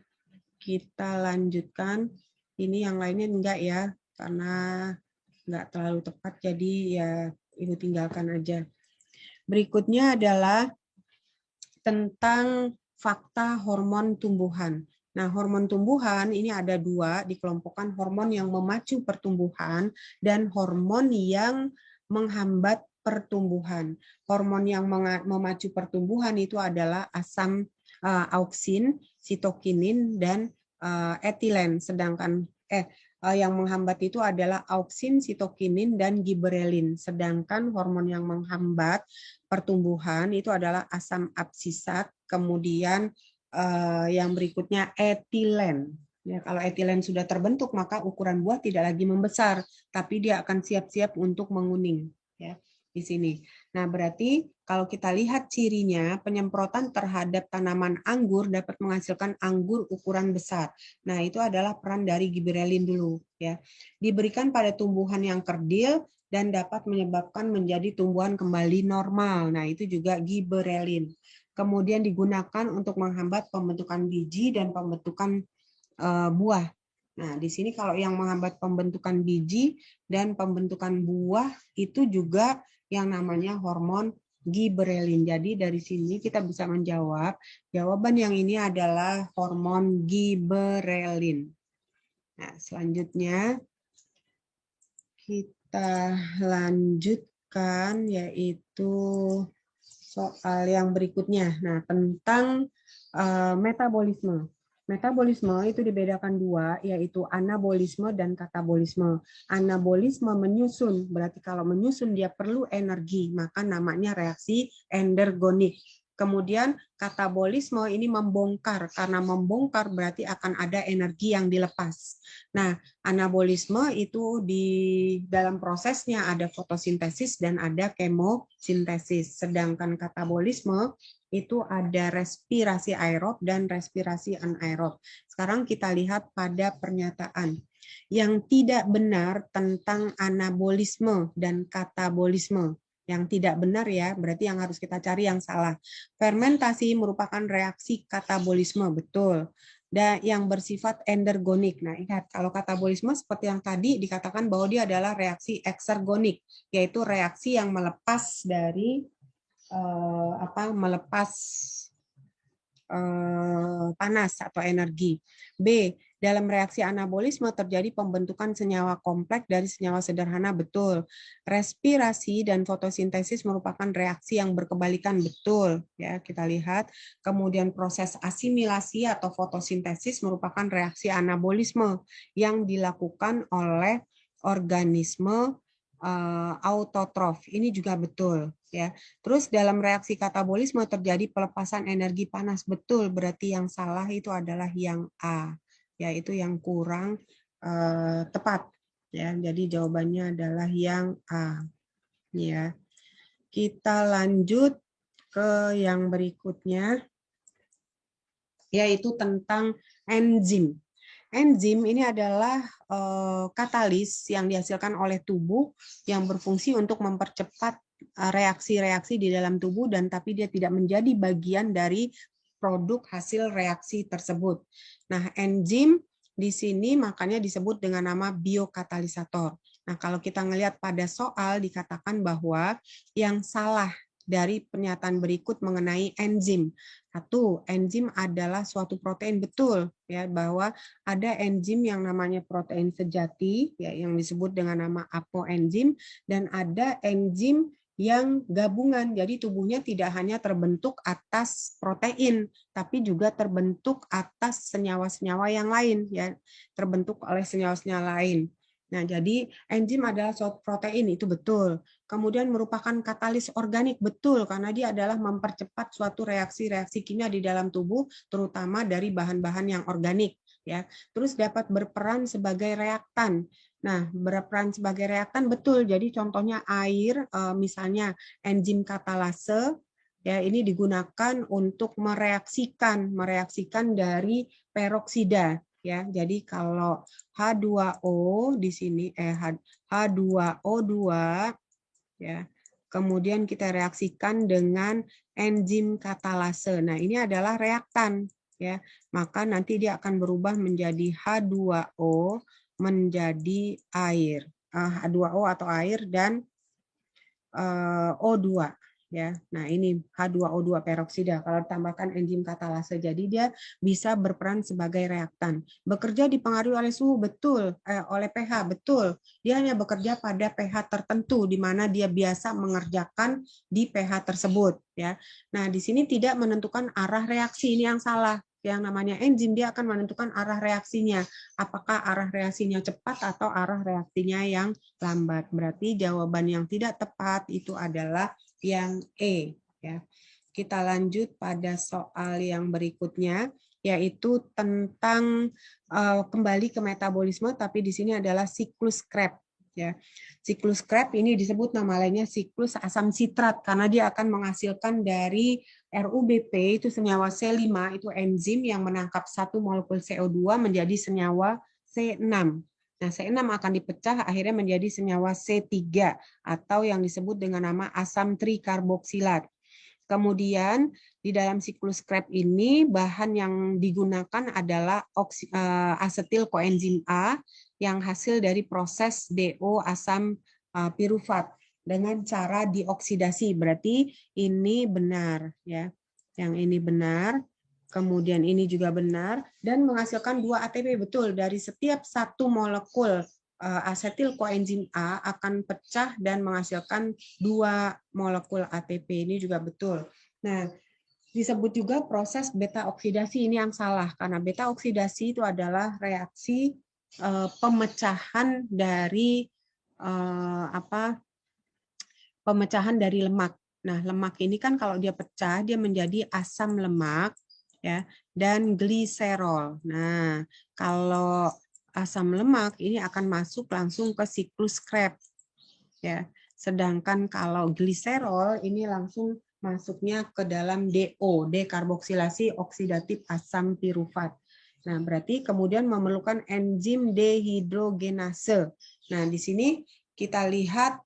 Kita lanjutkan, ini yang lainnya enggak ya, karena enggak terlalu tepat, jadi ya Ibu tinggalkan aja. Berikutnya adalah tentang fakta hormon tumbuhan. Nah, hormon tumbuhan ini ada dua, dikelompokkan hormon yang memacu pertumbuhan dan hormon yang menghambat pertumbuhan. Hormon yang memacu pertumbuhan itu adalah asam auksin, sitokinin, dan etilen. Sedangkan yang menghambat itu adalah auksin, sitokinin, dan giberelin. Sedangkan hormon yang menghambat pertumbuhan itu adalah asam absisat, kemudian yang berikutnya etilen. Ya, kalau etilen sudah terbentuk, maka ukuran buah tidak lagi membesar, tapi dia akan siap-siap untuk menguning. Ya, di sini. Nah, berarti kalau kita lihat cirinya, penyemprotan terhadap tanaman anggur dapat menghasilkan anggur ukuran besar. Nah, itu adalah peran dari giberelin dulu. Ya, diberikan pada tumbuhan yang kerdil dan dapat menyebabkan menjadi tumbuhan kembali normal. Nah, itu juga giberelin. Kemudian digunakan untuk menghambat pembentukan biji dan pembentukan buah. Nah, di sini kalau yang menghambat pembentukan biji dan pembentukan buah itu juga yang namanya hormon Gibberellin. Jadi dari sini kita bisa menjawab, jawaban yang ini adalah hormon gibberellin. Nah, selanjutnya kita lanjutkan yaitu soal yang berikutnya. Nah, tentang metabolisme. Metabolisme itu dibedakan dua, yaitu anabolisme dan katabolisme. Anabolisme menyusun, berarti kalau menyusun dia perlu energi, maka namanya reaksi endergonik. Kemudian katabolisme ini membongkar, karena membongkar berarti akan ada energi yang dilepas. Nah, anabolisme itu di dalam prosesnya ada fotosintesis dan ada kemosintesis. Sedangkan katabolisme itu ada respirasi aerob dan respirasi anaerob. Sekarang kita lihat pada pernyataan yang tidak benar tentang anabolisme dan katabolisme. Yang tidak benar ya, berarti yang harus kita cari yang salah. Fermentasi merupakan reaksi katabolisme, betul. Dan yang bersifat endergonik. Nah, ingat kalau katabolisme seperti yang tadi dikatakan bahwa dia adalah reaksi eksergonik, yaitu reaksi yang melepas dari melepas panas atau energi. B. Dalam reaksi anabolisme terjadi pembentukan senyawa kompleks dari senyawa sederhana, betul. Respirasi dan fotosintesis merupakan reaksi yang berkebalikan, betul. Ya, kita lihat. Kemudian proses asimilasi atau fotosintesis merupakan reaksi anabolisme yang dilakukan oleh organisme autotrof. Ini juga betul, ya. Terus dalam reaksi katabolisme terjadi pelepasan energi panas, betul. Berarti yang salah itu adalah yang A, yaitu yang kurang tepat, ya. Jadi jawabannya adalah yang A, ya. Kita lanjut ke yang berikutnya, yaitu tentang enzim. Enzim ini adalah katalis yang dihasilkan oleh tubuh yang berfungsi untuk mempercepat reaksi-reaksi di dalam tubuh, dan tapi dia tidak menjadi bagian dari produk hasil reaksi tersebut. Nah, enzim di sini makanya disebut dengan nama biokatalisator. Nah, kalau kita ngelihat pada soal dikatakan bahwa yang salah dari pernyataan berikut mengenai enzim. Satu, enzim adalah suatu protein, betul ya, bahwa ada enzim yang namanya protein sejati ya, yang disebut dengan nama apoenzim, dan ada enzim yang gabungan. Jadi tubuhnya tidak hanya terbentuk atas protein, tapi juga terbentuk atas senyawa-senyawa yang lain ya, terbentuk oleh senyawa-senyawa lain. Nah, jadi enzim adalah suatu protein, itu betul. Kemudian merupakan katalis organik, betul, karena dia adalah mempercepat suatu reaksi-reaksi kimia di dalam tubuh, terutama dari bahan-bahan yang organik. Ya. Terus dapat berperan sebagai reaktan. Nah, berperan sebagai reaktan, betul. Jadi contohnya air, misalnya enzim katalase, ya ini digunakan untuk mereaksikan dari peroksida. Ya, jadi kalau H2O di sini H2O2 ya. Kemudian kita reaksikan dengan enzim katalase. Nah, ini adalah reaktan ya. Maka nanti dia akan berubah menjadi H2O menjadi air. H2O atau air dan O2 ya. Nah, ini H2O2 peroksida kalau ditambahkan enzim katalase. Jadi dia bisa berperan sebagai reaktan. Bekerja dipengaruhi oleh suhu, betul, oleh pH, betul. Dia hanya bekerja pada pH tertentu di mana dia biasa mengerjakan di pH tersebut ya. Nah, di sini tidak menentukan arah reaksi, ini yang salah. Yang namanya enzim dia akan menentukan arah reaksinya. Apakah arah reaksinya cepat atau arah reaksinya yang lambat. Berarti jawaban yang tidak tepat itu adalah yang E. Ya. Kita lanjut pada soal yang berikutnya, yaitu tentang kembali ke metabolisme, tapi di sini adalah siklus Krebs. Ya. Siklus Krebs ini disebut nama lainnya siklus asam sitrat karena dia akan menghasilkan dari RUBP itu senyawa C5 itu enzim yang menangkap satu molekul CO2 menjadi senyawa C6. Nah, C6 akan dipecah akhirnya menjadi senyawa C3 atau yang disebut dengan nama asam trikarboksilat. Kemudian di dalam siklus Krebs ini bahan yang digunakan adalah asetil koenzim A yang hasil dari proses DO asam pirufat. dengan cara dioksidasi. Berarti ini benar ya. Yang ini benar, kemudian ini juga benar dan menghasilkan 2 ATP. Betul, dari setiap satu molekul asetil koenzim A akan pecah dan menghasilkan 2 molekul ATP. Ini juga betul. Nah, disebut juga proses beta oksidasi. Ini yang salah karena beta oksidasi itu adalah reaksi pemecahan dari pemecahan dari lemak. Nah, lemak ini kan kalau dia pecah dia menjadi asam lemak ya dan gliserol. Nah, kalau asam lemak ini akan masuk langsung ke siklus Krebs ya. Sedangkan kalau gliserol ini langsung masuknya ke dalam DO, dekarboksilasi oksidatif asam pirufat. Nah, berarti kemudian memerlukan enzim dehidrogenase. Nah, di sini kita lihat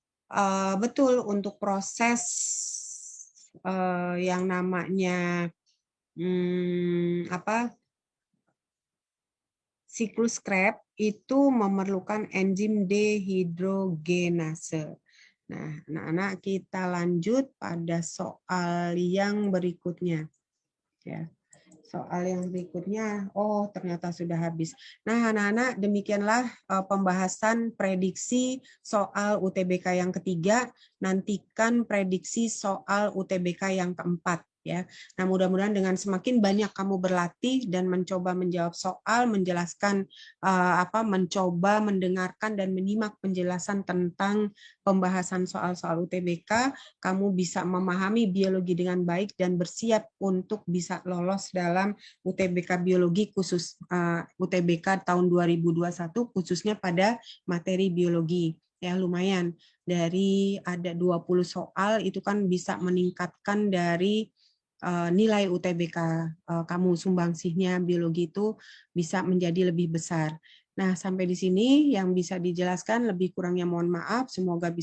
betul untuk proses yang namanya siklus Krebs itu memerlukan enzim dehidrogenase. Nah, anak-anak kita lanjut pada soal yang berikutnya. Ya. Soal yang berikutnya, oh ternyata sudah habis. Nah, anak-anak, demikianlah pembahasan prediksi soal UTBK yang ketiga. Nantikan prediksi soal UTBK yang keempat. Ya, nah mudah-mudahan dengan semakin banyak kamu berlatih dan mencoba menjawab soal, menjelaskan mencoba mendengarkan dan menyimak penjelasan tentang pembahasan soal-soal UTBK, kamu bisa memahami biologi dengan baik dan bersiap untuk bisa lolos dalam UTBK biologi khusus UTBK tahun 2021 khususnya pada materi biologi. Ya lumayan, dari ada 20 soal itu kan bisa meningkatkan dari nilai UTBK kamu, sumbangsihnya biologi itu bisa menjadi lebih besar. Nah, sampai di sini yang bisa dijelaskan, lebih kurangnya mohon maaf, semoga bisa